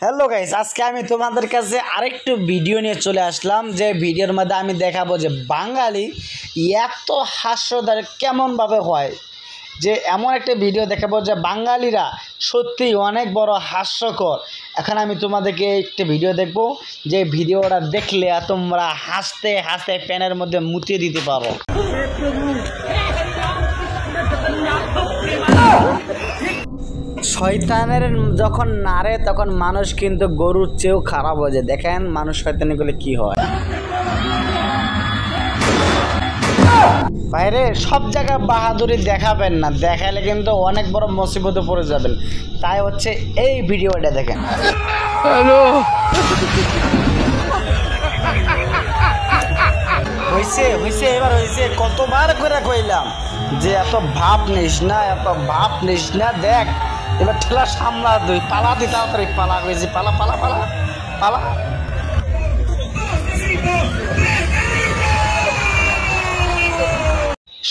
Hello guys, আজকে আমি তোমাদের কাছে আরেকটু ভিডিও নিয়ে চলে আসলাম। যে ভিডিওর মধ্যে আমি দেখাবো যে বাঙালি এত হাস্যদার কেমনভাবে হয়। যে এমন একটা ভিডিও দেখাবো যে বাঙালিরা সত্যি অনেক বড় হাস্যকর। এখন আমি তোমাদেরকে একটা ভিডিও দেখবো, যে ভিডিওটা দেখলে তোমরা হাসতে হাসতে প্যানের মধ্যে মুতিয়ে দিতে পারো। শয়তানের যখন নাড়ে তখন মানুষ কিন্তু গরুর চেয়েও খারাপ হয়ে যায়। দেখেন মানুষ শয়তানি করলে কি হয়। বাইরে সব জায়গায় বাহাদুরি দেখাবেন না, দেখালে কিন্তু অনেক বড় মুসিবতে পড়ে যাবেন। তাই হচ্ছে এই ভিডিওটা দেখেন। হ্যালো, হয়েছে হয়েছে এবার হয়েছে। কতবার করে কইলাম যে এত ভাব নিস না, এত ভাব নিস না। দেখ এবার ঠেলা সামলা দুই পালা দি, তাড়াতাড়ি পালা হয়েছে, পালা পালা পালা পালা।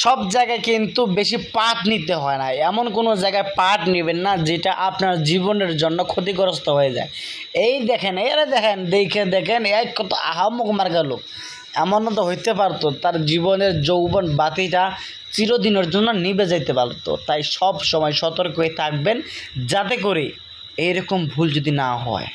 সব জায়গায় কিন্তু বেশি পাঠ নিতে হয় না। এমন কোনো জায়গায় পাঠ নেবেন না যেটা আপনার জীবনের জন্য ক্ষতিগ্রস্ত হয়ে যায়। এই দেখেন, এরা দেখেন, দেখেন এক কত আহাম্মক মার গেল। এমনও তো হইতে পারতো তার জীবনের যৌবন বাতিটা চিরদিনের জন্য নিভে যেতে পারতো। তাই সব সময় সতর্ক হয়ে থাকবেন যাতে করে এইরকম ভুল যদি না হয়।